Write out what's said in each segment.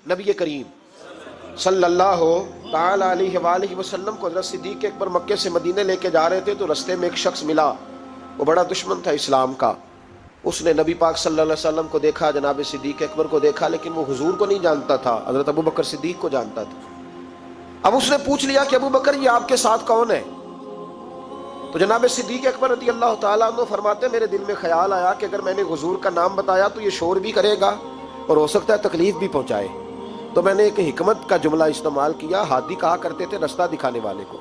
نبی کریم صلی اللہ تعالی علیہ وآلہ وسلم کو حضرت صدیق اکبر مکے سے مدینے لے کے جا رہے تھے تو رستے میں ایک شخص ملا، وہ بڑا دشمن تھا اسلام کا. اس نے نبی پاک صلی اللہ علیہ وسلم کو دیکھا، جناب صدیق اکبر کو دیکھا، لیکن وہ حضور کو نہیں جانتا تھا، حضرت ابو بکر صدیق کو جانتا تھا. اب اس نے پوچھ لیا کہ ابو بکر یہ آپ کے ساتھ کون ہے؟ تو جناب صدیق اکبر رضی اللہ تعالیٰ عنہ فرماتے میرے دل میں خیال آیا کہ اگر میں نے حضور کا نام بتایا تو یہ شور بھی کرے گا اور ہو سکتا ہے تکلیف بھی پہنچائے. تو میں نے ایک حکمت کا جملہ استعمال کیا، ہادی کہا کرتے تھے رستہ دکھانے والے کو.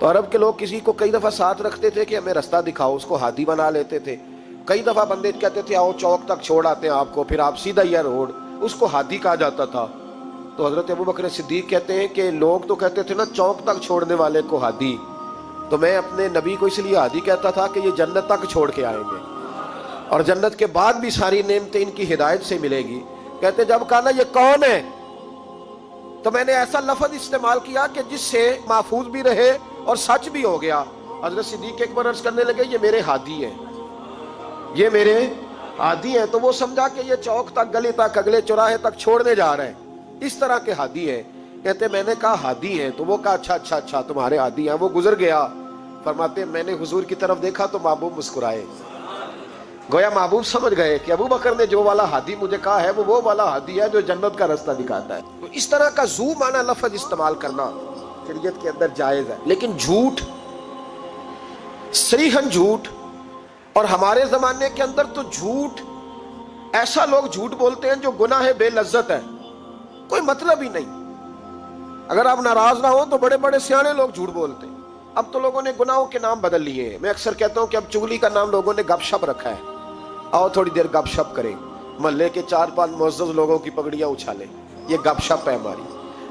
تو عرب کے لوگ کسی کو کئی دفعہ ساتھ رکھتے تھے کہ ہمیں رستہ دکھاؤ، اس کو ہادی بنا لیتے تھے. کئی دفعہ بندے کہتے تھے آؤ چوک تک چھوڑ آتے ہیں آپ کو، پھر آپ سیدھا یہ روڈ، اس کو ہادی کہا جاتا تھا. تو حضرت ابو بکر صدیق کہتے ہیں کہ لوگ تو کہتے تھے نا چوک تک چھوڑنے والے کو ہادی، تو میں اپنے نبی کو اس لیے ہادی کہتا تھا کہ یہ جنت تک چھوڑ کے آئیں گے اور جنت کے بعد بھی ساری نعمتیں ان کی ہدایت سے ملے گی. کہتے جب کہا نا یہ کون ہے تو میں نے ایسا لفظ استعمال کیا کہ جس سے محفوظ بھی رہے اور سچ بھی ہو گیا. حضرت صدیق ایک عرض کرنے لگے یہ میرے ہادی ہیں، یہ میرے ہادی ہیں. تو وہ سمجھا کہ یہ چوک تک، گلی تک، اگلے چوراہے تک چھوڑنے جا رہے ہیں، اس طرح کے ہادی ہیں. کہتے میں نے کہا ہادی ہیں، تو وہ کہا اچھا تمہارے ہادی ہیں. وہ گزر گیا. فرماتے میں نے حضور کی طرف دیکھا تو محبوب مسکرائے، گویا محبوب سمجھ گئے کہ ابو بکر نے جو والا ہادی مجھے کہا ہے وہ والا ہادی ہے جو جنت کا رستہ دکھاتا ہے. تو اس طرح کا ذو معنی لفظ استعمال کرنا شریعت کے اندر جائز ہے. لیکن جھوٹ، صریحاً جھوٹ، اور ہمارے زمانے کے اندر تو جھوٹ، ایسا لوگ جھوٹ بولتے ہیں جو گناہ بے لذت ہے، کوئی مطلب ہی نہیں. اگر آپ ناراض نہ ہو تو بڑے بڑے سیانے لوگ جھوٹ بولتے ہیں. اب تو لوگوں نے گناہوں کے نام بدل لیے ہیں. میں اکثر کہتا ہوں کہ اب چغلی کا نام لوگوں نے گپ شپ رکھا ہے. آؤ تھوڑی دیر گپ شپ کریں، محلے کے 4-5 معزز لوگوں کی پگڑیاں اچھالیں، یہ گپ شپ ہے ہماری.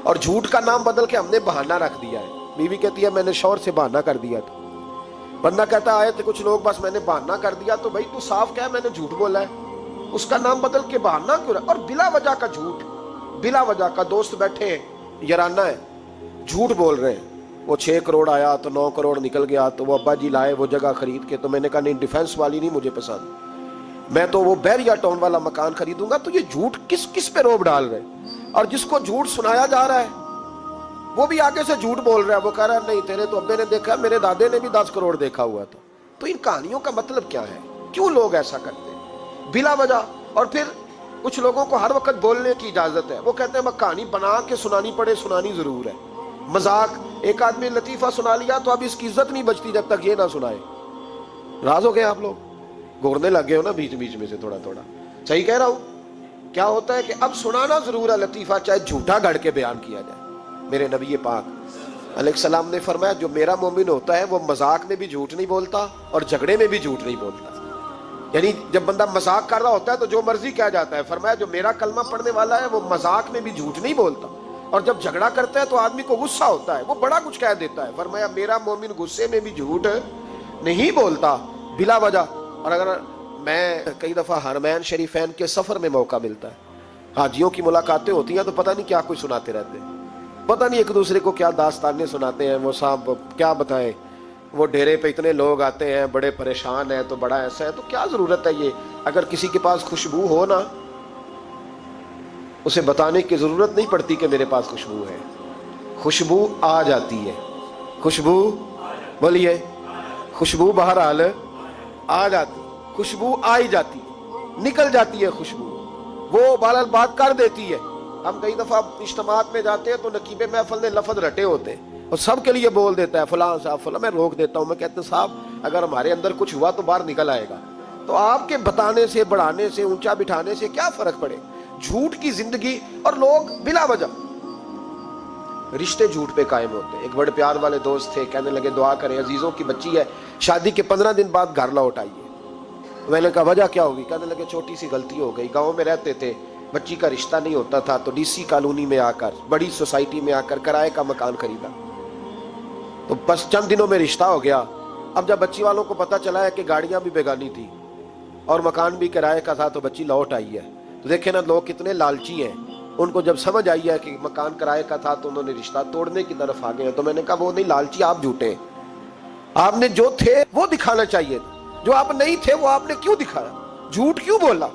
اور جھوٹ کا نام بدل کے ہم نے بہانہ رکھ دیا ہے. بیوی کہتی ہے میں نے شوہر سے بہانہ کر دیا تھا. بندہ کہتا آئے تھے کچھ لوگ بس میں نے بہانہ کر دیا. تو بھائی تو صاف کہہ میں نے جھوٹ بولا ہے، اس کا نام بدل کے بہانہ کیوں رہا؟ اور بلا وجہ کا جھوٹ، بلا وجہ کا. دوست بیٹھے ہیں یارانہ ہے، جھوٹ بول رہے ہیں، وہ 6 کروڑ آیا تو 9 کروڑ نکل گیا، تو وہ ابا جی لائے وہ جگہ خرید کے. تو میں نے کہا نہیں ڈیفینس والی نہیں مجھے پسند، میں تو وہ بیریا ٹاؤن والا مکان خریدوں گا. تو یہ جھوٹ کس پہ روب ڈال رہے ہیں؟ اور جس کو جھوٹ سنایا جا رہا ہے وہ بھی آگے سے جھوٹ بول رہا ہے. وہ کہہ رہا ہے نہیں تیرے تو ابے نے دیکھا، میرے دادے نے بھی 10 کروڑ دیکھا ہوا تھا. تو ان کہانیوں کا مطلب کیا ہے؟ کیوں لوگ ایسا کرتے ہیں بلا وجہ؟ اور پھر کچھ لوگوں کو ہر وقت بولنے کی اجازت ہے. وہ کہتے ہیں میں کہانی بنا کے سنانی پڑے، سنانی ضرور ہے. مذاق، ایک آدمی لطیفہ سنا لیا تو اب اس کی عزت نہیں بچتی جب تک یہ نہ سنائے. راز ہو گئے آپ لوگ، گورنے لگے ہو نا بیچ بیچ میں سے تھوڑا تھوڑا. صحیح کہہ رہا ہوں؟ کیا ہوتا ہے کہ اب سنانا ضرور ہے لطیفہ، چاہے جھوٹا گھڑ کے بیان کیا جائے. میرے نبی پاک علیہ السلام نے فرمایا جو میرا مومن ہوتا ہے وہ مذاق میں بھی جھوٹ نہیں بولتا اور جھگڑے میں بھی جھوٹ نہیں بولتا. یعنی جب بندہ مذاق کر رہا ہوتا ہے تو جو مرضی کہہ جاتا ہے. فرمایا جو میرا کلمہ پڑھنے والا ہے وہ مذاق میں بھی جھوٹ نہیں بولتا، اور جب جھگڑا کرتا ہے تو آدمی کو غصہ ہوتا ہے وہ بڑا کچھ کہہ دیتا ہے. فرمایا میرا مومن غصے میں بھی جھوٹ نہیں بولتا بلا وجہ. اور اگر میں کئی دفعہ حرمین شریفین کے سفر میں موقع ملتا ہے، حاجیوں کی ملاقاتیں ہوتی ہیں تو پتہ نہیں کیا کچھ سناتے رہتے ہیں، پتہ نہیں ایک دوسرے کو کیا داستانیں سناتے ہیں. وہ صاحب کیا بتائیں، وہ ڈیرے پہ اتنے لوگ آتے ہیں بڑے پریشان ہیں تو بڑا ایسا ہے. تو کیا ضرورت ہے یہ؟ اگر کسی کے پاس خوشبو ہو نا، اسے بتانے کی ضرورت نہیں پڑتی کہ میرے پاس خوشبو ہے. خوشبو آ جاتی ہے. خوشبو بولیے، خوشبو بہرحال آ جاتی، خوشبو آئی جاتی، نکل جاتی ہے خوشبو، وہ بہرحال بات کر دیتی ہے. ہم کئی دفعہ اجتماعات میں جاتے ہیں تو نقیب محفل نے لفظ رٹے ہوتے ہیں اور سب کے لیے بول دیتا ہے فلاں صاحب فلاں. میں روک دیتا ہوں، میں کہتا ہوں صاحب اگر ہمارے اندر کچھ ہوا تو باہر نکل آئے گا. تو آپ کے بتانے سے، بڑھانے سے، اونچا بٹھانے سے کیا فرق پڑے؟ جھوٹ کی زندگی. اور لوگ بلا وجہ رشتے جھوٹ پہ قائم ہوتے ہیں. ایک بڑے پیار والے دوست تھے، کہنے لگے دعا کریں عزیزوں کی بچی ہے، شادی کے 15 دن بعد گھر لوٹ آئیے. میں نے کہا وجہ کیا ہوگی؟ کہنے لگے چھوٹی سی غلطی ہو گئی، گاؤں میں رہتے تھے، بچی کا رشتہ نہیں ہوتا تھا تو ڈی سی کالونی میں آ کر، بڑی سوسائٹی میں آ کر کرائے کا مکان خریدا، تو بس چند دنوں میں رشتہ ہو گیا. اب جب بچی والوں کو پتہ چلا ہے کہ گاڑیاں بھی بیگانی تھی اور مکان بھی کرائے کا تھا تو بچی لوٹ آئی ہے. تو دیکھیں نا لوگ کتنے لالچی ہیں. ان کو جب سمجھ آئی ہے کہ مکان کرائے کا تھا تو انہوں نے رشتہ توڑنے کی طرف آ گئے. تو میں نے کہا وہ نہیں لالچی، آپ جھوٹے. آپ نے جو تھے وہ دکھانا چاہیے تھا، جو آپ نہیں تھے وہ آپ نے کیوں دکھایا؟ جھوٹ کیوں بولا؟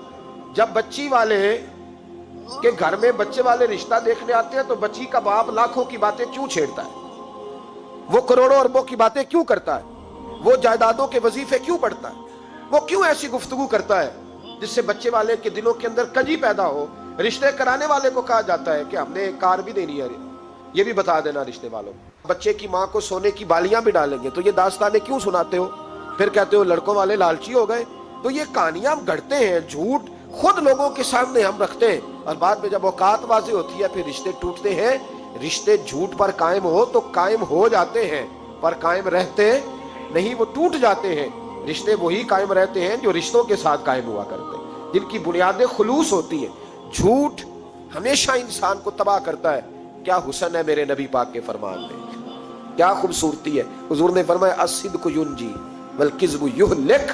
جب بچی والے کہ گھر میں بچے والے رشتہ دیکھنے آتے ہیں تو بچی کا باپ لاکھوں کی باتیں کیوں چھیڑتا ہے، وہ کروڑوں اربوں کی باتیں کیوں کرتا ہے، وہ جائیدادوں کے وظیفے کیوں پڑھتا ہے، وہ کیوں ایسی گفتگو کرتا ہے جس سے بچے والے کے دلوں کے اندر کجی پیدا ہو۔ رشتے کرانے والے کو کہا جاتا ہے کہ ہم نے ایک کار بھی دینی ہے، یہ بھی بتا دینا رشتے والوں، بچے کی ماں کو سونے کی بالیاں بھی ڈالیں گے، تو یہ داستانیں کیوں سناتے ہو؟ پھر کہتے ہو لڑکوں والے لالچی ہو گئے۔ تو یہ کہانیاں ہم گھڑتے ہیں، جھوٹ خود لوگوں کے سامنے ہم رکھتے ہیں، اور بعد میں جب اوقات واضح ہوتی ہے پھر رشتے ٹوٹتے ہیں۔ رشتے جھوٹ پر قائم ہو تو قائم ہو جاتے ہیں، پر قائم رہتے نہیں، وہ ٹوٹ جاتے ہیں۔ رشتے وہی قائم رہتے ہیں جو رشتوں کے ساتھ قائم ہوا کرتے ہیں، جن کی بنیادیں خلوص ہوتی ہیں۔ جھوٹ ہمیشہ انسان کو تباہ کرتا ہے۔ کیا حسن ہے میرے نبی پاک کے فرمان میں، کیا خوبصورتی ہے۔ حضور نے فرمایا الصدق ینجی والکذب یہلک،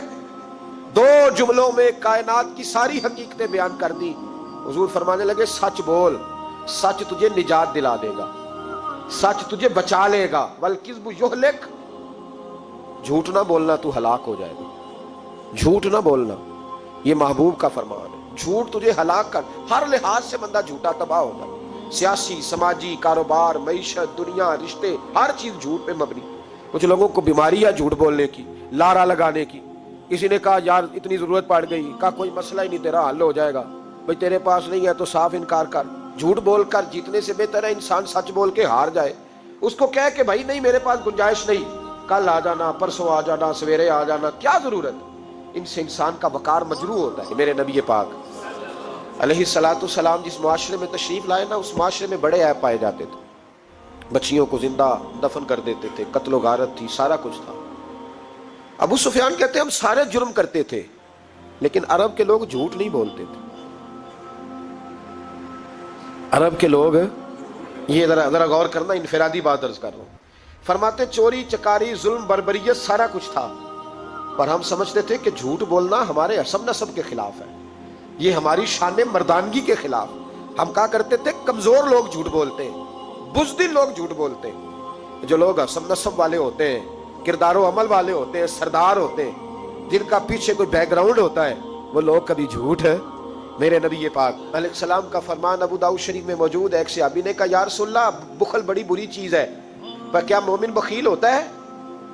دو جملوں میں کائنات کی ساری حقیقتیں بیان کر دی۔ حضور فرمانے لگے سچ بول، سچ تجھے نجات دلا دے گا، سچ تجھے بچا لے گا، والکذب یہلک، جھوٹ نہ بولنا تو ہلاک ہو جائے گا، جھوٹ نہ بولنا، یہ محبوب کا فرمان ہے۔ جھوٹ تجھے ہلاک کر، ہر لحاظ سے بندہ جھوٹا تباہ ہوگا، سیاسی، سماجی، کاروبار، معیشت، دنیا، رشتے، ہر چیز جھوٹ پہ مبنی۔ کچھ لوگوں کو بیماری ہے جھوٹ بولنے کی، لارا لگانے کی۔ کسی نے کہا یار اتنی ضرورت پڑ گئی، کہا کوئی مسئلہ ہی نہیں، تیرا حل ہو جائے گا، بھئی تیرے پاس نہیں ہے تو صاف انکار کر۔ جھوٹ بول کر جیتنے سے بہتر ہے انسان سچ بول کے ہار جائے۔ اس کو کہہ کہ بھائی نہیں میرے پاس گنجائش نہیں، کل آ جانا، پرسوں آ جانا، سویرے آ جانا، کیا ضرورت۔ ان سے انسان کا وقار مجروح ہوتا ہے۔ میرے نبی پاک علیہ السلام جس معاشرے میں تشریف لائے نا، اس معاشرے میں بڑے عیب پائے جاتے تھے، بچیوں کو زندہ دفن کر دیتے تھے، قتل و غارت تھی، سارا کچھ تھا۔ ابو سفیان کہتے ہیں ہم سارے جرم کرتے تھے لیکن عرب کے لوگ جھوٹ نہیں بولتے تھے۔ عرب کے لوگ، یہ ذرا غور کرنا، انفرادی بات عرض کر رہا ہوں، فرماتے چوری چکاری ظلم بربریت سارا کچھ تھا، پر ہم سمجھتے تھے کہ جھوٹ بولنا ہمارے حسب نسب کے خلاف ہے، یہ ہماری شان مردانگی کے خلاف۔ ہم کہا کرتے تھے کمزور لوگ جھوٹ بولتے ہیں، بزدل لوگ جھوٹ بولتے ہیں۔ جو لوگ حسب نسب والے ہوتے ہیں، کردار و عمل والے ہوتے ہیں، سردار ہوتے ہیں، جن کا پیچھے کوئی بیک گراؤنڈ ہوتا ہے، وہ لوگ کبھی جھوٹ ہے۔ میرے نبی پاک علیہ السلام کا فرمان ابو داؤد شریف میں موجود ہے، ایک صحابی نے کہا یا رسول اللہ بخل بڑی بری چیز ہے، پر کیا مومن بخیل ہوتا ہے؟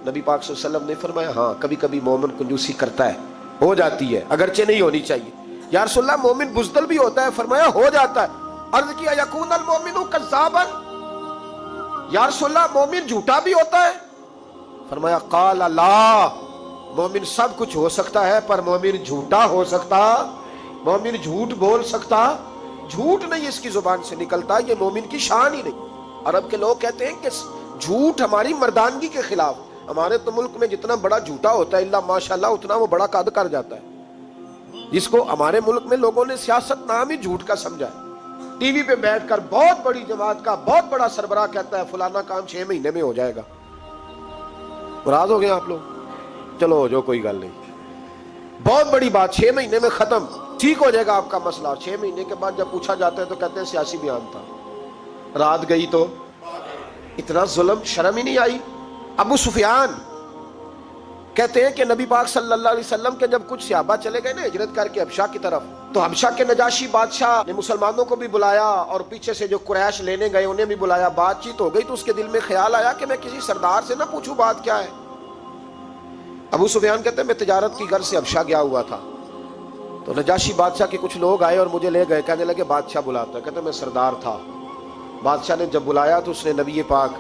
نبی پاک صلی اللہ علیہ وسلم نے فرمایا ہاں کبھی کبھی مومن کنجوسی کرتا ہے، ہو جاتی ہے، اگرچہ نہیں ہونی چاہیے۔ یا رسول اللہ مومن بزدل بھی ہوتا ہے؟ فرمایا ہو جاتا ہے۔ عرض کیا یکون المومن کذابا، یا رسول اللہ مومن جھوٹا بھی ہوتا ہے؟ فرمایا قال لا، مومن سب کچھ ہو سکتا ہے پر مومن جھوٹا ہو سکتا، مومن جھوٹ بول سکتا، جھوٹ نہیں اس کی زبان سے نکلتا، یہ مومن کی شان ہی نہیں۔ عرب کے لوگ کہتے ہیں کہ جھوٹ ہماری مردانگی کے خلاف۔ ہمارے تو ملک میں جتنا بڑا جھوٹا ہوتا ہے اللہ ماشاءاللہ اتنا وہ بڑا قد کر جاتا ہے، جس کو ہمارے ملک میں لوگوں نے سیاست نام ہی جھوٹ کا سمجھا ہے۔ ٹی وی پہ بیٹھ کر بہت بڑی جماعت کا بہت بڑا سربراہ کہتا ہے فلانا کام 6 مہینے میں ہو جائے گا۔ ناراض ہو گئے آپ لوگ؟ چلو ہو جو، کوئی گل نہیں، بہت بڑی بات، 6 مہینے میں ختم، ٹھیک ہو جائے گا آپ کا مسئلہ۔ 6 مہینے کے بعد جب پوچھا جاتا ہے تو کہتے ہیں سیاسی بیان تھا، رات گئی تو اتنا ظلم، شرم ہی نہیں آئی۔ ابو سفیان کہتے ہیں کہ نبی پاک صلی اللہ علیہ وسلم کے جب کچھ صحابہ چلے گئے نا ہجرت کر کے حبشہ کی طرف، تو حبشہ کے نجاشی بادشاہ نے مسلمانوں کو بھی بلایا اور پیچھے سے جو قریش لینے گئے انہیں بھی بلایا، بات چیت ہو گئی، تو اس کے دل میں خیال آیا کہ میں کسی سردار سے نہ پوچھوں بات کیا ہے۔ ابو سفیان کہتے ہیں میں تجارت کی غرض سے حبشہ گیا ہوا تھا، تو نجاشی بادشاہ کے کچھ لوگ آئے اور مجھے لے گئے، کہنے لگے بادشاہ بلاتا ہے، کہتے ہیں میں سردار تھا۔ بادشاہ نے جب بلایا تو اس نے نبی پاک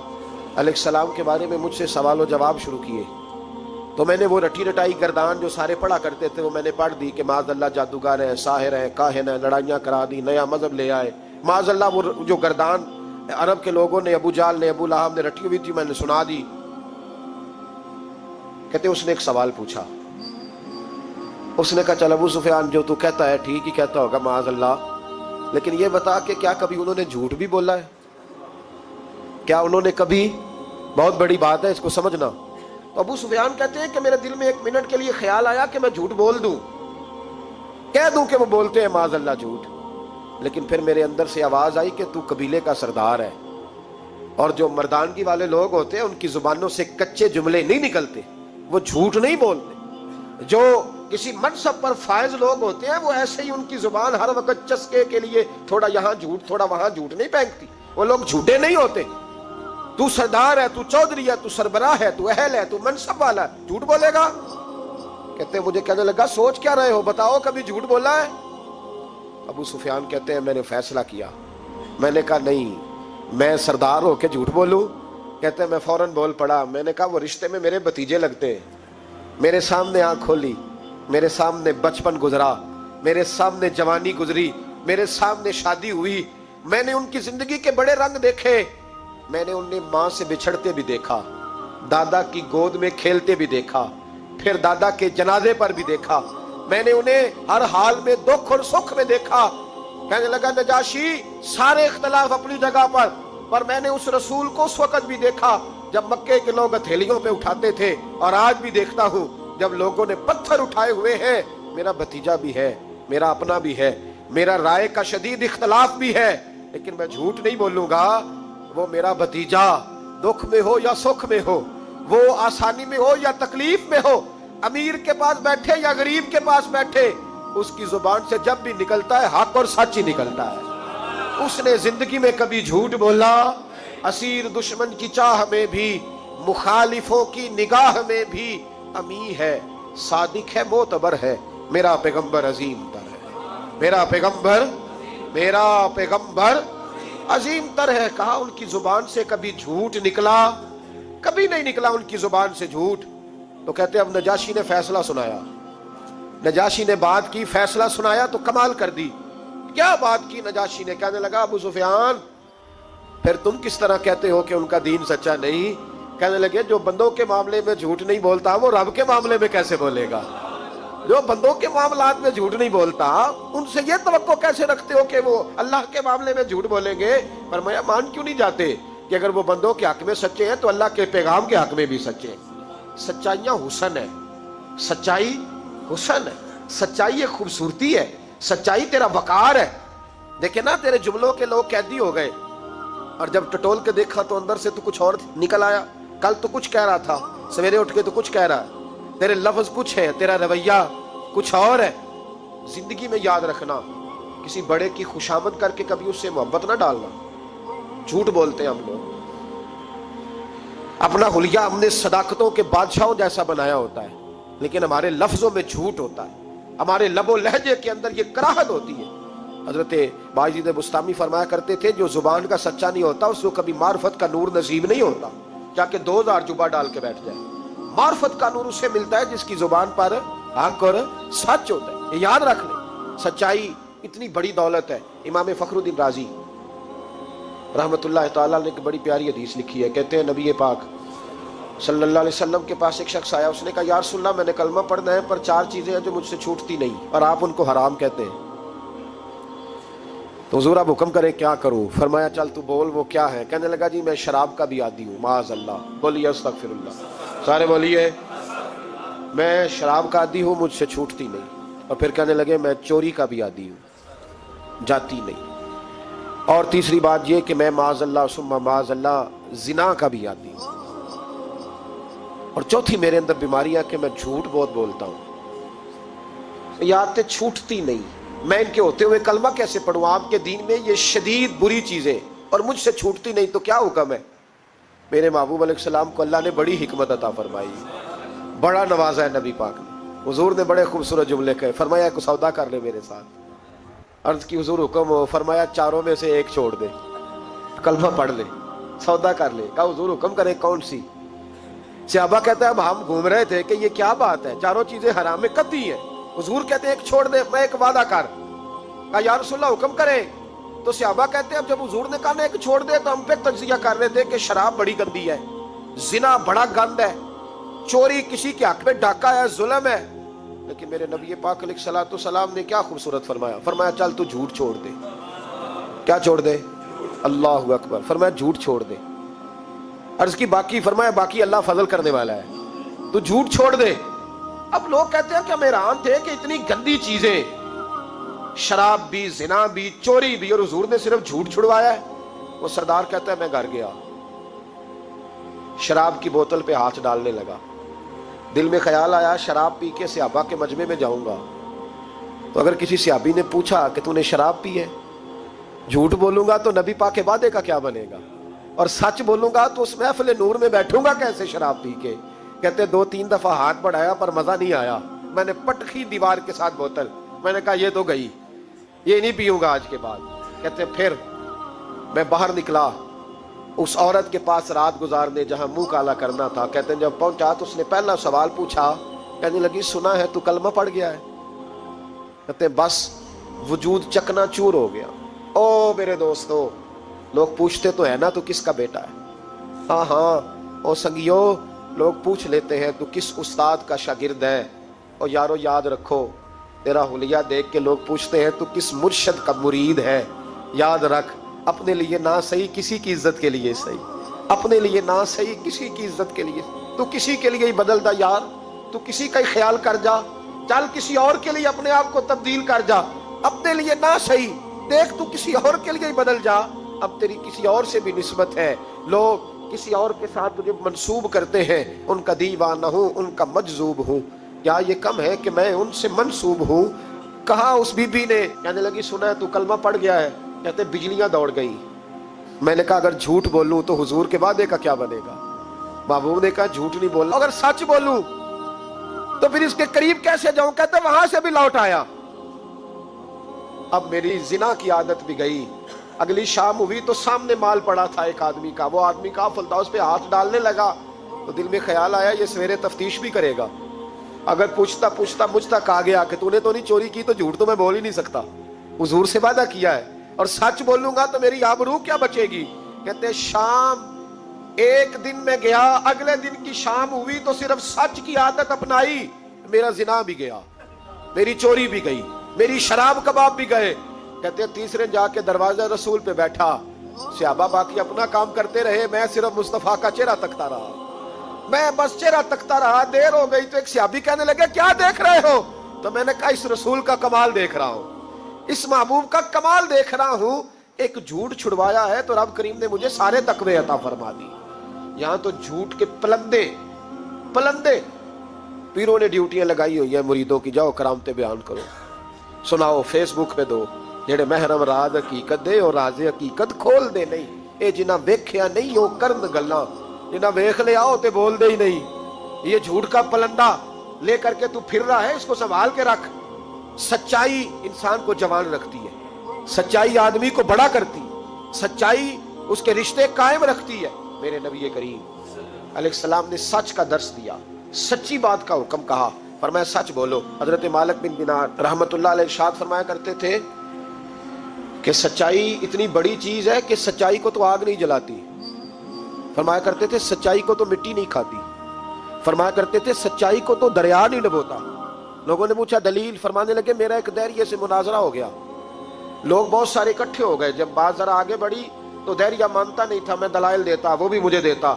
علیہ السلام کے بارے میں مجھ سے سوال و جواب شروع کیے، تو میں نے وہ رٹی رٹائی گردان جو سارے پڑھا کرتے تھے وہ میں نے پڑھ دی کہ معاذ اللہ جادوگر ہے، ساحر ہے، کاہن ہے، لڑائیاں کرا دی، نیا مذہب لے آئے، معاذ اللہ۔ وہ جو گردان عرب کے لوگوں نے، ابو جال نے، ابو لہب نے رٹی ہوئی تھی میں نے سنا دی۔ کہتے اس نے ایک سوال پوچھا، اس نے کہا چل ابو سفیان جو تو کہتا ہے ٹھیک ہی کہتا ہوگا معاذ اللہ، لیکن یہ بتا کہ کیا کبھی انہوں نے جھوٹ بھی بولا ہے؟ کیا انہوں نے کبھی، بہت بڑی بات ہے اس کو سمجھنا۔ تو ابو سفیان کہتے ہیں کہ میرے دل میں 1 منٹ کے لیے خیال آیا کہ میں جھوٹ بول دوں، کہہ دوں کہ وہ بولتے ہیں معاذ اللہ جھوٹ، لیکن پھر میرے اندر سے آواز آئی کہ تو قبیلے کا سردار ہے، اور جو مردانگی والے لوگ ہوتے ہیں ان کی زبانوں سے کچے جملے نہیں نکلتے، وہ جھوٹ نہیں بولتے۔ جو کسی منصب پر فائز لوگ ہوتے ہیں وہ ایسے ہی ان کی زبان ہر وقت چسکے کے لیے تھوڑا یہاں جھوٹ تھوڑا وہاں جھوٹ نہیں پھینکتی. وہ لوگ جھوٹے نہیں ہوتے. تو سردار ہے، تو چودھری ہے، تو سربراہ ہے، تو اہل ہے، تو منصب والا ہے، جھوٹ بولے گا؟ کہتے ہیں مجھے کہنے لگا سوچ کیا رہے ہو، بتاؤ کبھی جھوٹ بولا ہے؟ ابو سفیان کہتے ہیں میں نے فیصلہ کیا. میں نے کہا نہیں میں سردار ہو کے جھوٹ بولوں؟ کہتے ہیں میں فوراً بول پڑا. میں نے کہا وہ رشتے میں میرے بھتیجے لگتے ہیں. میرے سامنے آنکھ کھولی، میرے سامنے بچپن گزرا، میرے سامنے جوانی گزری، میرے سامنے شادی ہوئی. میں نے ان کی زندگی کے بڑے رنگ دیکھے. میں نے انہیں ماں سے بچھڑتے بھی دیکھا، دادا کی گود میں کھیلتے بھی دیکھا، پھر دادا کے جنازے پر بھی دیکھا. میں نے انہیں ہر حال میں دکھ اور سکھ میں دیکھا. کہنے لگا نجاشی سارے اختلاف اپنی جگہ پر میں نے اس رسول کو اس وقت بھی دیکھا جب مکے کے لوگ ہتھیلیوں پہ اٹھاتے تھے، اور آج بھی دیکھتا ہوں جب لوگوں نے پتھر اٹھائے ہوئے ہیں. میرا بھتیجا بھی ہے، میرا اپنا بھی ہے، میرا رائے کا شدید اختلاف بھی ہے، لیکن میں جھوٹ نہیں بولوں گا. وہ میرا بھتیجا دکھ میں ہو یا سکھ میں ہو، وہ آسانی میں ہو یا تکلیف میں ہو، امیر کے پاس بیٹھے یا غریب کے پاس بیٹھے، اس کی زبان سے جب بھی نکلتا ہے حق اور سچ ہی نکلتا ہے. اس نے زندگی میں کبھی جھوٹ بولا؟ اسیر دشمن کی چاہ میں بھی، مخالفوں کی نگاہ میں بھی امی ہے، صادق ہے، معتبر ہے، میرا پیغمبر عظیم تر ہے. میرا پیغمبر عظیم تر ہے. کہا ان کی زبان سے کبھی جھوٹ نکلا؟ کبھی نہیں نکلا ان کی زبان سے جھوٹ. تو کہتے اب نجاشی نے فیصلہ سنایا. نجاشی نے بات کی، فیصلہ سنایا تو کمال کر دی. کیا بات کی نجاشی نے؟ کہنے لگا ابو سفیان پھر تم کس طرح کہتے ہو کہ ان کا دین سچا نہیں؟ کہنے لگے جو بندوں کے معاملے میں جھوٹ نہیں بولتا وہ رب کے معاملے میں کیسے بولے گا؟ جو بندوں کے معاملات میں جھوٹ نہیں بولتا ان سے یہ توقع کیسے رکھتے ہو کہ وہ اللہ کے معاملے میں جھوٹ بولیں گے؟ فرمایا مان کیوں نہیں جاتے کہ اگر وہ بندوں کے حق میں سچے ہیں تو اللہ کے پیغام کے حق میں بھی سچے ہیں. سچائیاں حسن ہے، سچائی حسن ہے، سچائی ایک خوبصورتی ہے، سچائی تیرا وقار ہے. دیکھیں نا تیرے جملوں کے لوگ قیدی ہو گئے اور جب ٹٹول کے دیکھا تو اندر سے تو کچھ اور نکل آیا. کل تو کچھ کہہ رہا تھا، سویرے اٹھ کے تو کچھ کہہ رہا ہے. تیرے لفظ کچھ ہے، تیرا رویہ کچھ اور ہے. زندگی میں یاد رکھنا کسی بڑے کی خوشامد کر کے کبھی اس سے محبت نہ ڈالنا. جھوٹ بولتے ہیں ہم لوگ، اپنا حلیہ ہم نے صداقتوں کے بادشاہوں جیسا بنایا ہوتا ہے، لیکن ہمارے لفظوں میں جھوٹ ہوتا ہے، ہمارے لب و لہجے کے اندر یہ کراہت ہوتی ہے. حضرت باجید بستامی فرمایا کرتے تھے جو زبان کا سچا نہیں ہوتا اس کو کبھی معرفت کا نور نصیب نہیں ہوتا، جا کے 2000 جبہ ڈال کے بیٹھ جائے. معرفت کا نور اسے ملتا ہے جس کی زبان پر حق اور سچ ہوتا ہے. یہ یاد رکھ لیں، سچائی اتنی بڑی دولت ہے. امام فخر الدین رازی رحمت اللہ تعالیٰ نے ایک بڑی پیاری حدیث لکھی ہے. کہتے ہیں نبی پاک صلی اللہ علیہ وسلم کے پاس ایک شخص آیا، اس نے کہا یا رسول اللہ میں نے کلمہ پڑھنا ہے پر 4 چیزیں ہیں جو مجھ سے چھوٹتی نہیں اور آپ ان کو حرام کہتے ہیں. تو حضور آپ حکم کریں کیا کروں؟ فرمایا چل تو بول وہ کیا ہے؟ کہنے لگا جی میں شراب کا بھی عادی ہوں. معاذ اللہ. بولیے استغفر اللہ. سارے بولیے میں شراب کا عادی ہوں، مجھ سے چھوٹتی نہیں. اور پھر کہنے لگے میں چوری کا بھی عادی ہوں، جاتی نہیں. اور تیسری بات یہ کہ میں معاذ اللہ ثم معاذ اللہ زنا کا بھی عادی ہوں. اور چوتھی میرے اندر بیماری ہے کہ میں جھوٹ بہت بولتا ہوں. یہ عادتیں چھوٹتی نہیں. میں ان کے ہوتے ہوئے کلمہ کیسے پڑھوں؟ آپ کے دین میں یہ شدید بری چیزیں اور مجھ سے چھوٹتی نہیں تو کیا حکم ہے؟ میرے محبوب علیہ السلام کو اللہ نے بڑی حکمت عطا فرمائی، بڑا نوازا ہے نبی پاک نے. حضور نے بڑے خوبصورت جملے کہے. فرمایا کو سودا کر لے میرے ساتھ. عرض کی حضور حکم ہو. فرمایا چاروں میں سے ایک چھوڑ دے، کلمہ پڑھ لے، سودا کر لے. کہا حضور حکم کرے کون سی؟ صحابہ کہتا ہے اب ہم گھوم رہے تھے کہ یہ کیا بات ہے، چاروں چیزیں حرام میں قطعی ہیں. حضور کہتے ہیں ایک چھوڑ دے، میں ایک وعدہ کر. کہا یا رسول اللہ حکم کرے. تو صحابہ کہتے ہیں اب جب حضور نے کہا نا ایک چھوڑ دے تو ہم پہ تجزیہ کر رہے تھے کہ شراب بڑی گندی ہے، زنا بڑا گند ہے، چوری کسی کے حق میں ڈاکہ ہے، ظلم ہے. لیکن میرے نبی پاک علیہ الصلوۃ والسلام نے کیا خوبصورت فرمایا. فرمایا چل تو جھوٹ چھوڑ دے. کیا چھوڑ دے؟ اللہ اکبر. فرمایا جھوٹ چھوڑ دے. عرض کی باقی؟ فرمایا باقی اللہ فضل کرنے والا ہے، تو جھوٹ چھوڑ دے. اب لوگ کہتے ہیں کہ ہم حیران تھے کہ اتنی گندی چیزیں، شراب بھی، زنا بھی، چوری بھی، اور حضور نے صرف جھوٹ چھڑوایا ہے. وہ سردار کہتا ہے میں گھر گیا، شراب کی بوتل پہ ہاتھ ڈالنے لگا، دل میں خیال آیا شراب پی کے صحابہ کے مجمع میں جاؤں گا، تو اگر کسی صحابی نے پوچھا کہ تو نے شراب پی ہے، جھوٹ بولوں گا تو نبی پاک کے وعدے کا کیا بنے گا، اور سچ بولوں گا تو اس محفل نور میں بیٹھوں گا کیسے شراب پی کے؟ کہتے 2-3 دفعہ ہاتھ بڑھایا پر مزہ نہیں آیا، میں نے پٹکی دیوار کے ساتھ بوتل، میں نے کہا یہ تو گئی، یہ نہیں پیوں گا آج کے بعد۔ کہتے پھر میں باہر نکلا اس عورت کے پاس رات گزارنے جہاں منہ کالا کرنا تھا۔ کہتے ہیں جب پہنچا تو اس نے پہلا سوال پوچھا، کہنے لگی سنا ہے تو کلمہ پڑھ گیا ہے؟ کہتے ہیں بس وجود چکنا چور ہو گیا۔ او میرے دوستو، لوگ پوچھتے تو ہے نا تو کس کا بیٹا ہے؟ ہاں ہاں او سنگیو، لوگ پوچھ لیتے ہیں تو کس استاد کا شاگرد ہے؟ اور یارو یاد رکھو، تیرا حلیہ دیکھ کے لوگ پوچھتے ہیں تو کس مرشد کا مرید ہے؟ یاد رکھ، اپنے لیے نہ صحیح کسی کی عزت کے لیے صحیح، اپنے لیے نہ صحیح کسی کی عزت کے لیے، تو کسی کے لیے ہی بدل دا یار، تو کسی کا ہی خیال کر جا، چل کسی اور کے لیے اپنے آپ کو تبدیل کر جا، اپنے لیے نہ صحیح دیکھ تو کسی اور کے لیے ہی بدل جا، اب تیری کسی اور سے بھی نسبت ہے، لوگ کسی اور کے ساتھ تجھے منسوب کرتے ہیں، ان کا دیوانہ ہوں، ان کا مجذوب ہوں، کیا یہ کم ہے کہ میں ان سے منسوب ہوں؟ کہا اس بی بی نے، کہنے لگی سنا ہے تو کلمہ پڑھ گیا ہے؟ کہتے بجلیاں دوڑ گئی۔ میں نے کہا اگر جھوٹ بولوں تو حضور کے وعدے کا کیا بنے گا؟ محبوب نے کہا جھوٹ نہیں بولنا، اگر سچ بولوں تو پھر اس کے قریب کیسے جاؤں؟ کہتے وہاں سے بھی لوٹ آیا۔ اب میری زنا کی عادت بھی گئی۔ اگلی شام ہوئی تو سامنے مال پڑا تھا ایک آدمی کا، وہ آدمی کافل تھا، اس پہ ہاتھ ڈالنے لگا تو دل میں خیال آیا یہ سویرے تفتیش بھی کرے گا، اگر پوچھتا پوچھتا مجھ تک آ گیا کہ تو نے تو نہیں چوری کی تو جھوٹ تو میں بول ہی نہیں سکتا، حضور سے وعدہ کیا ہے، اور سچ بولوں گا تو میری آبرو کیا بچے گی؟ کہتے شام ایک دن میں گیا، اگلے دن کی شام ہوئی تو صرف سچ کی عادت اپنائی، میرا زنا بھی گیا، میری چوری بھی گئی، میری شراب کباب بھی گئے۔ کہتے تیسرے جا کے دروازہ رسول پہ بیٹھا، صحابہ باقی اپنا کام کرتے رہے، میں صرف مصطفیٰ کا چہرہ تکتا رہا، میں بس چہرہ تکتا رہا۔ دیر ہو گئی تو ایک صحابی کہنے لگے کیا دیکھ رہے ہو؟ تو میں نے کہا اس رسول کا کمال دیکھ رہا ہوں، اس محبوب کا کمال دیکھ رہا ہوں، ایک جھوٹ چھڑوایا ہے تو رب کریم نے مجھے سارے تقوی عطا فرما دی۔ یہاں تو جھوٹ کے پلندے پیروں نے ڈیوٹیاں لگائی ہوئی ہیں مریدوں کی، جاؤ کرامتیں بیان کرو، سناؤ، فیس بک پہ دو، جڑے محرم راز حقیقت دے اور راز حقیقت کھول دے نہیں، اے جنہ ویکھیا نہیں ہو کرن گلاں، جنہ ویکھ لے آؤ تے بول دے ہی نہیں۔ یہ جھوٹ کا پلندہ لے کر کے تو پھر رہا ہے، اس کو سنبھال کے رکھ۔ سچائی انسان کو جوان رکھتی ہے، سچائی آدمی کو بڑا کرتی، سچائی اس کے رشتے قائم رکھتی ہے۔ میرے نبی کریم علیہ السلام نے سچ کا درس دیا، سچی بات کا حکم کہا، فرمایا سچ بولو۔ حضرت مالک بن دینار رحمت اللہ علیہ ارشاد فرمایا کرتے تھے کہ سچائی اتنی بڑی چیز ہے کہ سچائی کو تو آگ نہیں جلاتی، فرمایا کرتے تھے سچائی کو تو مٹی نہیں کھاتی، فرمایا کرتے تھے سچائی کو تو دریا نہیں ڈبوتا۔ لوگوں نے پوچھا دلیل، فرمانے لگے میرا ایک دہریے سے مناظرہ ہو گیا، لوگ بہت سارے اکٹھے ہو گئے، جب بات ذرا آگے بڑھی تو دہریہ مانتا نہیں تھا، میں دلائل دیتا، وہ بھی مجھے دیتا،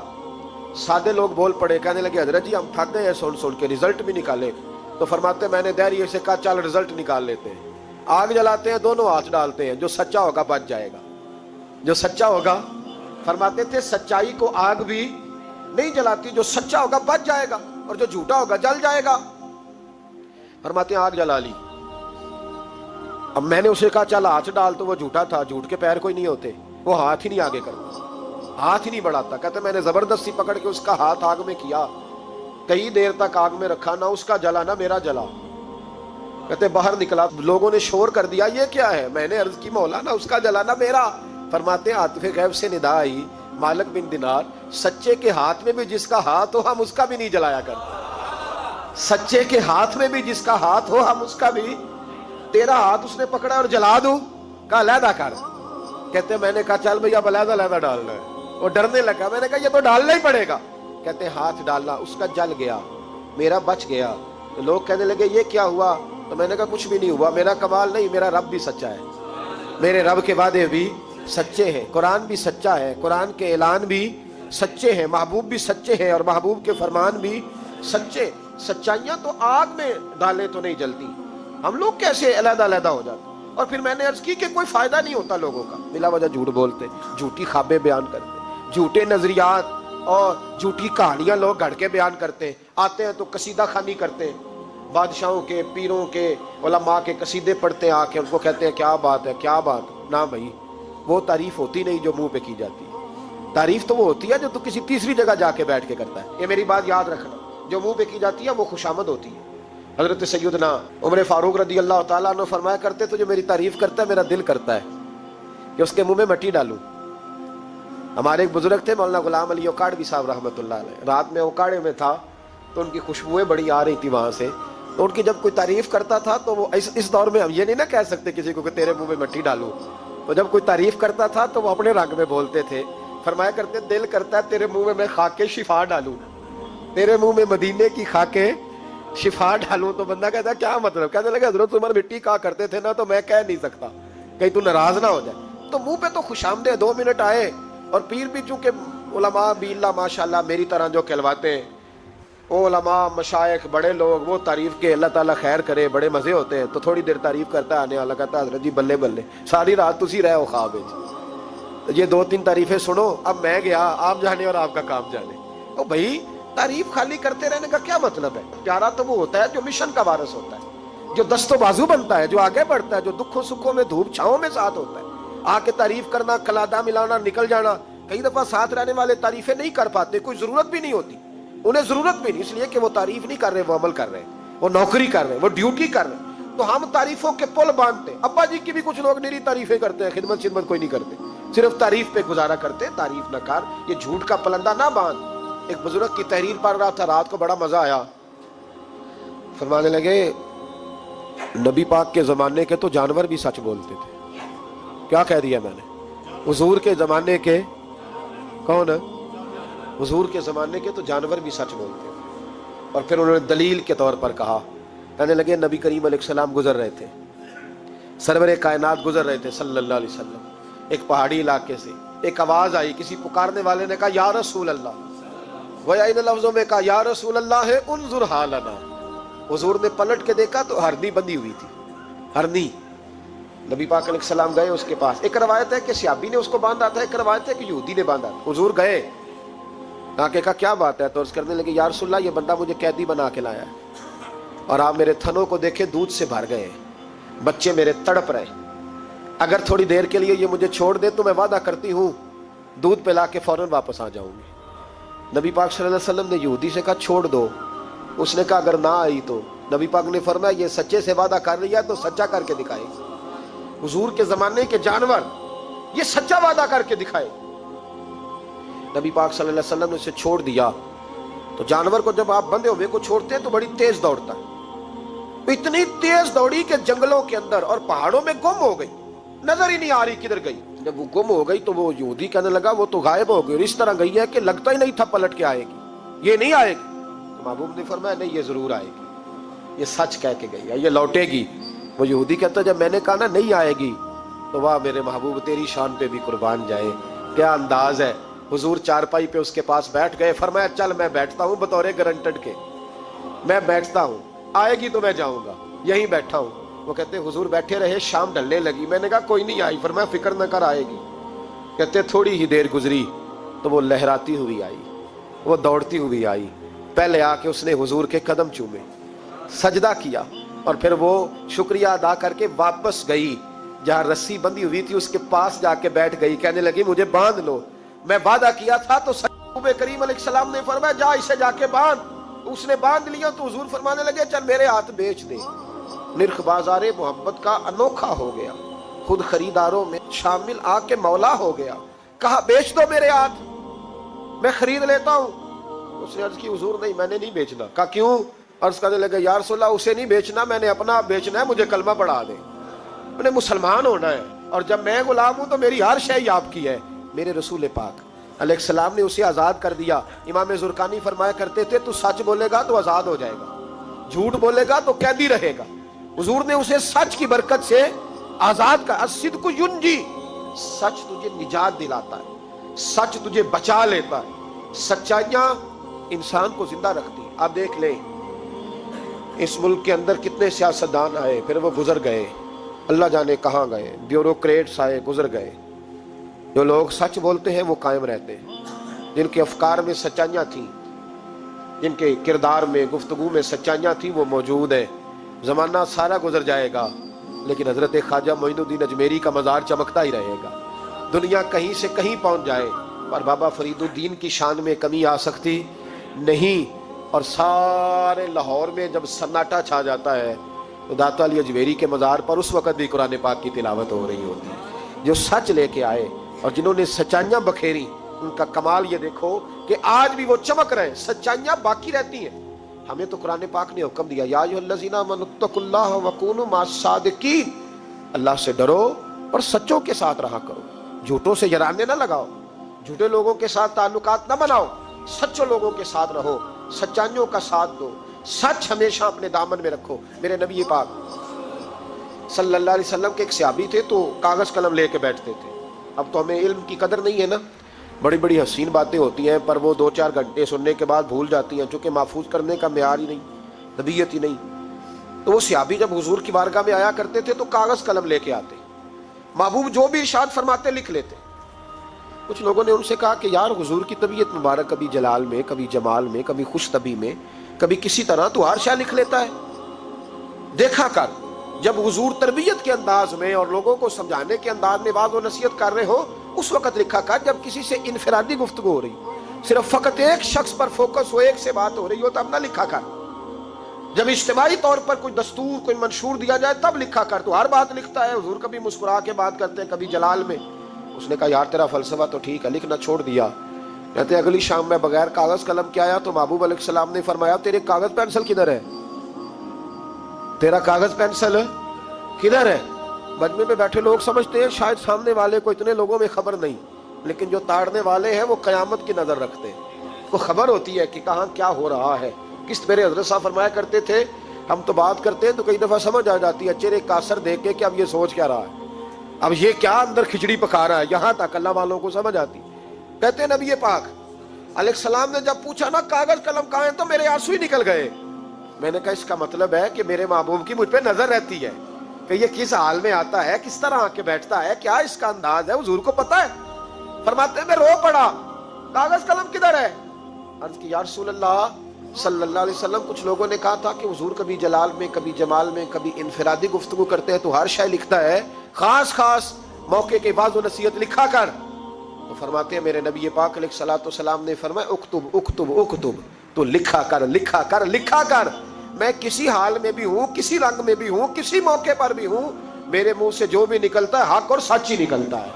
سادے لوگ بول پڑے، کہنے لگے حضرت جی ہم تھک گئے ہیں سن کے، رزلٹ بھی نکالے، تو فرماتے میں نے دہریے سے کہا چل رزلٹ نکال لیتے ہیں، آگ جلاتے ہیں، دونوں ہاتھ ڈالتے ہیں، جو سچا ہوگا بچ جائے گا، جو سچا ہوگا، فرماتے تھے سچائی کو آگ بھی نہیں جلاتی، جو سچا ہوگا بچ جائے گا اور جو جھوٹا ہوگا جل جائے گا۔ فرماتے ہیں آگ جلا لی، اب میں نے اسے کہا چل ہاتھ ڈال، تو وہ جھوٹا تھا، جھوٹ کے پیر کوئی نہیں ہوتے، وہ ہاتھ ہی نہیں آگے کرتا، ہاتھ ہی نہیں بڑھاتا، کہتے میں نے زبردستی پکڑ کے اس کا ہاتھ آگ میں کیا، کئی دیر تک آگ میں رکھا، نہ اس کا جلا نہ میرا جلا، کہتے باہر نکلا، لوگوں نے شور کر دیا یہ کیا ہے؟ میں نے عرض کی مولا نہ اس کا جلا نہ میرا۔ فرماتے ہیں عاطف غیب سے ندا آئی، مالک بن دینار سچے کے ہاتھ میں بھی جس کا ہاتھ ہو ہم اس کا بھی نہیں جلایا کرتے، سچے کے ہاتھ میں بھی جس کا ہاتھ ہو ہم اس کا بھی، تیرا ہاتھ اس نے پکڑا اور جلا دوں، کہا علیحدہ کر، کہتے میں نے کہا چل بھئی اب علیحدہ علیحدہ ڈالنا ہے، وہ ڈرنے لگا، میں نے کہا یہ تو ڈالنا ہی پڑے گا، کہتے ہاتھ ڈالنا، اس کا جل گیا، میرا بچ گیا، تو لوگ کہنے لگے یہ کیا ہوا؟ تو میں نے کہا کچھ بھی نہیں ہوا، میرا کمال نہیں، میرا رب بھی سچا ہے، میرے رب کے وعدے بھی سچے ہیں، قرآن بھی سچا ہے، قرآن کے اعلان بھی سچے ہیں، محبوب بھی سچے ہیں اور محبوب کے فرمان بھی سچے۔ سچائیاں تو آگ میں ڈالے تو نہیں جلتی، ہم لوگ کیسے علیحدہ علیحدہ ہو جاتے؟ اور پھر میں نے عرض کی کہ کوئی فائدہ نہیں ہوتا لوگوں کا، بلا وجہ جھوٹ بولتے، جھوٹی خوابیں بیان کرتے، جھوٹے نظریات، اور جھوٹی کہانیاں لوگ گھڑ کے بیان کرتے ہیں، آتے ہیں تو قصیدہ خوانی کرتے ہیں، بادشاہوں کے، پیروں کے، علماء کے قصیدے پڑھتے ہیں، آ کے ان کو کہتے ہیں کیا بات ہے کیا بات۔ نہ بھائی، وہ تعریف ہوتی نہیں جو منہ پہ کی جاتی ہے، تعریف تو وہ ہوتی ہے جو تو کسی تیسری جگہ جا کے بیٹھ کے کرتا ہے۔ یہ میری بات یاد رکھنا، جو منہ پہ کی جاتی ہے وہ خوشامد ہوتی ہے۔ حضرت سیدنا عمر فاروق رضی اللہ تعالیٰ عنہ فرمایا کرتے تو جو میری تعریف کرتا ہے میرا دل کرتا ہے کہ اس کے منہ میں مٹی ڈالوں۔ ہمارے ایک بزرگ تھے مولانا غلام علی اوکاڑوی صاحب رحمۃ اللہ علیہ، رات میں اوکاڑے میں تھا تو ان کی خوشبوئیں بڑی آ رہی تھی وہاں سے، تو ان کی جب کوئی تعریف کرتا تھا تو وہ اس دور میں ہم یہ نہیں نہ کہہ سکتے کسی کو کہ تیرے منہ میں مٹی ڈالوں، تو جب کوئی تعریف کرتا تھا تو وہ اپنے رنگ میں بولتے تھے، فرمایا کرتے دل کرتا ہے تیرے منہ میں خاک شفا ڈالوں، تیرے منہ میں مدینے کی خاکیں شفا ڈالوں۔ تو بندہ کہتا ہے کیا مطلب؟ کہنے لگا حضرت عمر مٹی کہا کرتے تھے نا تو میں کہہ نہیں سکتا کہیں تو ناراض نہ ہو جائے۔ تو منہ پہ تو خوشامدہ 2 منٹ آئے، اور پیر بھی چونکہ علماء بھی اللہ ماشاءاللہ میری طرح جو کہلواتے ہیں، وہ علماء مشائخ بڑے لوگ وہ تعریف کے اللہ تعالیٰ خیر کرے بڑے مزے ہوتے ہیں، تو تھوڑی دیر تعریف کرتا ہے، آنے والا کہتا ہے حضرت جی بلے بلے ساری رات تسی رہے ہو خواب ہے، یہ 2-3 تعریفیں سنو، اب میں گیا آپ جانے اور آپ کا کام جانے۔ تو بھائی تعریف خالی کرتے رہنے کا کیا مطلب ہے؟ پیارا تو وہ ہوتا ہے جو مشن کا وارث ہوتا ہے، جو دست و بازو بنتا ہے، جو آگے بڑھتا ہے، جو دکھوں سکھوں میں دھوپ چھاؤں میں ساتھ ہوتا ہے۔ آ کے تعریف کرنا، کلادہ ملانا، نکل جانا، کئی دفعہ ساتھ رہنے والے تعریفیں نہیں کر پاتے، کوئی ضرورت بھی نہیں ہوتی، انہیں ضرورت بھی نہیں، اس لیے کہ وہ تعریف نہیں کر رہے، وہ عمل کر رہے ہیں، وہ نوکری کر رہے ہیں، وہ ڈیوٹی کر رہے ہیں۔ تو ہم تعریفوں کے پل باندھتے ہیں۔ ابا جی کی بھی کچھ لوگ نری تعریفیں کرتے ہیں، خدمت کوئی نہیں کرتے، صرف تعریف پہ گزارا کرتے، تعریف نہ کر، یہ جھوٹ کا پلندہ نہ باندھ۔ ایک بزرگ کی تحریر پڑھ رہا تھا، رات کو بڑا مزہ آیا، فرمانے لگے نبی پاک کے زمانے کے تو جانور بھی سچ بولتے تھے۔ کیا کہہ دیا میں نے؟ حضور کے زمانے کے کون ہے؟ حضور کے زمانے کے تو جانور بھی سچ بولتے تھے۔ اور پھر انہوں نے دلیل کے طور پر کہا، کہنے لگے نبی کریم علیہ السلام گزر رہے تھے، سرور کائنات گزر رہے تھے صلی اللہ علیہ وسلم، ایک پہاڑی علاقے سے ایک آواز آئی، کسی پکارنے والے نے کہا یا رسول اللہ، وہ ان لفظوں میں کہا یا رسول اللہ انظر حالنا۔ حضور نے پلٹ کے دیکھا تو ہرنی بندھی ہوئی تھی، ہرنی۔ نبی پاک علیہ السلام گئے اس کے پاس، ایک روایت ہے کہ صحابی نے اس کو باندھا تھا، ایک روایت ہے کہ یہودی نے باندھا تھا۔ حضور گئے، آ کے کہا کیا بات ہے؟ تو عرض کرنے لگے یا رسول اللہ یہ بندہ مجھے قیدی بنا کے لایا ہے، اور آپ میرے تھنوں کو دیکھے دودھ سے بھر گئے، بچے میرے تڑپ رہے، اگر تھوڑی دیر کے لیے یہ مجھے چھوڑ دے تو میں وعدہ کرتی ہوں دودھ پلا کے فوراً واپس آ جاؤں گی۔ نبی پاک صلی اللہ علیہ وسلم نے یہودی سے کہا چھوڑ دو، اس نے کہا اگر نہ آئی تو؟ نبی پاک نے فرمایا یہ سچے سے وعدہ کر رہی ہے تو سچا کر کے دکھائے۔ حضور کے زمانے کے جانور یہ سچا وعدہ کر کے دکھائے۔ نبی پاک صلی اللہ علیہ وسلم نے اسے چھوڑ دیا، تو جانور کو جب آپ بندھے ہوئے کو چھوڑتے ہیں تو بڑی تیز دوڑتا ہے، اتنی تیز دوڑی کہ جنگلوں کے اندر اور پہاڑوں میں گم ہو گئی، نظر ہی نہیں آ رہی کدھر گئی۔ جب وہ گم ہو گئی تو وہ یہودی کہنے لگا وہ تو غائب ہو گئی، اور اس طرح گئی ہے کہ لگتا ہی نہیں تھا پلٹ کے آئے گی، یہ نہیں آئے گی۔ تو محبوب نے فرمایا نہیں یہ ضرور آئے گی، یہ سچ کہہ کے گئی ہے، یہ لوٹے گی۔ وہ یہودی کہتا جب میں نے کہا نا نہیں آئے گی، تو واہ میرے محبوب تیری شان پہ بھی قربان جائے، کیا انداز ہے۔ حضور چارپائی پہ اس کے پاس بیٹھ گئے، فرمایا چل میں بیٹھتا ہوں بطور گارنٹڈ کے، میں بیٹھتا ہوں، آئے گی تو میں جاؤں گا، یہیں بیٹھا ہوں۔ وہ کہتے حضور بیٹھے رہے، شام ڈھلنے لگی، میں نے کہا کوئی نہیں آئی، فرمایا فکر نہ کر آئے گی۔ کہتے تھوڑی ہی دیر گزری تو وہ لہراتی ہوئی آئی، وہ دوڑتی ہوئی آئی، پہلے آ کے اس نے حضور کے قدم چومے، سجدہ کیا، اور پھر وہ شکریہ ادا کر کے واپس گئی، جہاں رسی بندھی ہوئی تھی اس کے پاس جا کے بیٹھ گئی، کہنے لگی مجھے باندھ لو، میں وعدہ کیا تھا تو نبی کریم علیہ السلام نے فرمایا جا اسے جا کے باندھ۔ اس نے باندھ لیا تو حضور فرمانے لگے چل میرے ہاتھ بیچ دے۔ نرخ بازار محبت کا انوکھا ہو گیا، خود خریداروں میں شامل آ کے مولا ہو گیا، کہا بیچ دو میرے ہاتھ، میں خرید لیتا ہوں۔ اس نے عرض کی حضور نہیں میں نے نہیں بیچنا۔ کہا کیوں؟ عرض کرنے لگے یا رسول اللہ اسے نہیں بیچنا، میں نے اپنا بیچنا ہے، مجھے کلمہ پڑھا دے، میں نے مسلمان ہونا ہے، اور جب میں غلام ہوں تو میری ہر شے آپ کی ہے۔ میرے رسول پاک علیہ السلام نے اسے آزاد کر دیا۔ امام زرقانی فرمایا کرتے تھے تو سچ بولے گا تو آزاد ہو جائے گا، جھوٹ بولے گا تو قیدی رہے گا۔ حضور نے اسے سچ کی برکت سے آزاد کر، الصدق ینجی، سچ تجھے نجات دلاتا ہے، سچ تجھے بچا لیتا ہے، سچائیاں انسان کو زندہ رکھتی ہیں۔ آپ دیکھ لیں اس ملک کے اندر کتنے سیاستدان آئے، پھر وہ گزر گئے، اللہ جانے کہاں گئے، بیوروکریٹس آئے گزر گئے، جو لوگ سچ بولتے ہیں وہ قائم رہتے ہیں۔ جن کے افکار میں سچائیاں تھیں، جن کے کردار میں، گفتگو میں سچائیاں تھیں، وہ موجود ہیں۔ زمانہ سارا گزر جائے گا لیکن حضرت خواجہ معین الدین اجمیری کا مزار چمکتا ہی رہے گا۔ دنیا کہیں سے کہیں پہنچ جائے پر بابا فرید الدین کی شان میں کمی آ سکتی نہیں۔ اور سارے لاہور میں جب سناٹا چھا جاتا ہے تو داتا علی اجمیری کے مزار پر اس وقت بھی قرآن پاک کی تلاوت ہو رہی ہوتی ہے۔ جو سچ لے کے آئے اور جنہوں نے سچائیاں بکھیری، ان کا کمال یہ دیکھو کہ آج بھی وہ چمک رہے ہیں، سچائیاں باقی رہتی ہیں۔ ہمیں تو قرآن پاک نے حکم دیا، یا ایھا الذین آمنوا اتقوا اللہ وکونوا مع الصادقین، اللہ سے ڈرو اور سچوں کے ساتھ رہا کرو، جھوٹوں سے یرانے نہ لگاؤ، جھوٹے لوگوں کے ساتھ تعلقات نہ بناؤ، سچوں لوگوں کے ساتھ رہو، سچائیوں کا ساتھ دو، سچ ہمیشہ اپنے دامن میں رکھو۔ میرے نبی پاک صلی اللہ علیہ وسلم کے ایک صحابی تھے تو کاغذ قلم لے کے بیٹھتے تھے۔ اب تو ہمیں علم کی قدر نہیں ہے نا، بڑی بڑی حسین باتیں ہوتی ہیں پر وہ 2-4 گھنٹے سننے کے بعد بھول جاتی ہیں، چونکہ محفوظ کرنے کا معیار ہی نہیں، طبیعت ہی نہیں۔ تو وہ صحابی جب حضور کی بارگاہ میں آیا کرتے تھے تو کاغذ قلم لے کے آتے، محبوب جو بھی ارشاد فرماتے لکھ لیتے۔ کچھ لوگوں نے ان سے کہا کہ یار حضور کی طبیعت مبارک کبھی جلال میں، کبھی جمال میں، کبھی خوش طبی میں، کبھی کسی طرح، تو ہر شے لکھ لیتا ہے، دیکھا کر۔ جب حضور تربیت کے انداز میں اور لوگوں کو سمجھانے کے انداز میں واعظ و نصیحت کر رہے ہو اس وقت لکھا کر۔ جب کسی سے انفرادی گفتگو ہو رہی، صرف فقط ایک شخص پر فوکس ہو، ایک سے بات ہو رہی ہو، تب نہ لکھا کر۔ جب اجتماعی طور پر کوئی دستور، کوئی منشور دیا جائے تب لکھا کر۔ تو ہر بات لکھتا ہے، حضور کبھی مسکرا کے بات کرتے ہیں، کبھی جلال میں۔ اس نے کہا یار تیرا فلسفہ تو ٹھیک ہے، لکھنا چھوڑ دیا۔ کہتے ہیں اگلی شام میں بغیر کاغذ قلم کے آیا تو محبوب علیہ السلام نے فرمایا تیرے کاغذ پینسل کدھر ہے؟ تیرا کاغذ پینسل کدھر ہے؟ مجمع میں بیٹھے لوگ سمجھتے ہیں شاید سامنے والے کو اتنے لوگوں میں خبر نہیں، لیکن جو تاڑنے والے ہیں وہ قیامت کی نظر رکھتے ہیں، کو خبر ہوتی ہے کہ کہاں کیا ہو رہا ہے۔ میرے حضرت صاحب فرمایا کرتے تھے ہم تو بات کرتے ہیں تو کئی دفعہ سمجھ آ جاتی ہے چہرے کا اثر دیکھ کے کہ اب یہ سوچ کیا رہا ہے، اب یہ کیا اندر کھچڑی پکا رہا ہے، یہاں تک اللہ والوں کو سمجھ آتی۔ کہتے ہیں نبی پاک علیہ السلام نے جب پوچھا نا کاغذ قلم کہاں ہے تو میرے آنسو ہی نکل گئے۔ میں نے کہا اس کا مطلب ہے کہ میرے محبوب کی مجھ پہ نظر رہتی ہے کہ یہ کس حال میں آتا ہے، کس طرح آ کے بیٹھتا ہے، کیا اس کا انداز ہے، حضور کو پتا ہے۔ فرماتے ہیں میں رو پڑا، کاغذ قلم کدھر ہے؟ عرض کی یا رسول اللہ صلی اللہ علیہ وسلم، کچھ لوگوں نے کہا تھا کہ حضور کبھی جلال میں، کبھی جمال میں، کبھی انفرادی گفتگو کرتے ہیں تو ہر شے لکھتا ہے، خاص خاص موقع کے واعظ و نصیحت لکھا کر۔ تو فرماتے ہیں میرے نبی پاک علیہ الصلوۃ والسلام نے فرمایا اکتب اکتب اکتب، تو لکھا کر لکھا کر لکھا کر۔ میں کسی حال میں بھی ہوں، کسی رنگ میں بھی ہوں، کسی موقع پر بھی ہوں، میرے منہ سے جو بھی نکلتا ہے حق اور سچ ہی نکلتا ہے۔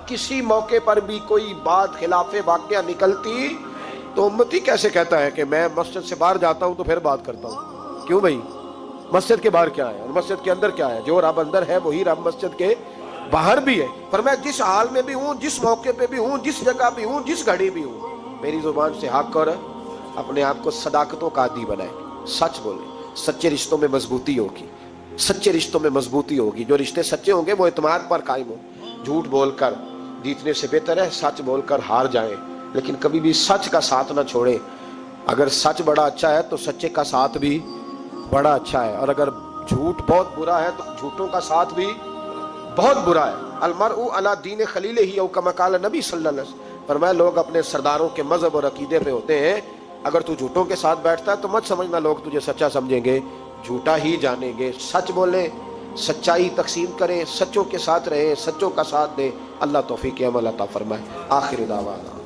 کسی موقع پر بھی کوئی بات خلاف واقعہ نکلتی تو امتی کیسے کہتا ہے کہ میں مسجد سے باہر جاتا ہوں تو پھر بات کرتا ہوں؟ کیوں بھائی، مسجد کے باہر کیا ہے اور مسجد کے اندر کیا ہے؟ جو رب اندر ہے وہی رب مسجد کے باہر بھی ہے۔ پر میں جس حال میں بھی ہوں، جس موقع پہ بھی ہوں، جس جگہ بھی ہوں، جس گھڑی بھی ہوں، میری زبان سے حق اور اپنے آپ کو صداقتوں کا عادی بنائے، سچ بولے، سچے رشتوں میں مضبوطی ہوگی، سچے رشتوں میں مضبوطی ہوگی۔ جو رشتے سچے ہوں گے وہ اعتماد پر قائم ہو۔ جھوٹ بول کر جیتنے سے بہتر ہے سچ بول کر ہار جائیں، لیکن کبھی بھی سچ کا ساتھ نہ چھوڑیں۔ اگر سچ بڑا اچھا ہے تو سچے کا ساتھ بھی بڑا اچھا ہے، اور اگر جھوٹ بہت برا ہے تو جھوٹوں کا ساتھ بھی بہت برا ہے۔ المرء علی دین خلیلہ او کما قال نبی صلی اللہ علیہ وسلم، فرمایا لوگ اپنے سرداروں کے مذہب اور عقیدے پہ ہوتے ہیں۔ اگر تو جھوٹوں کے ساتھ بیٹھتا ہے تو مت سمجھنا لوگ تجھے سچا سمجھیں گے، جھوٹا ہی جانیں گے۔ سچ بولیں، سچائی تقسیم کریں، سچوں کے ساتھ رہیں، سچوں کا ساتھ دیں۔ اللہ توفیق عمل عطا فرمائے۔ آخر دعوانا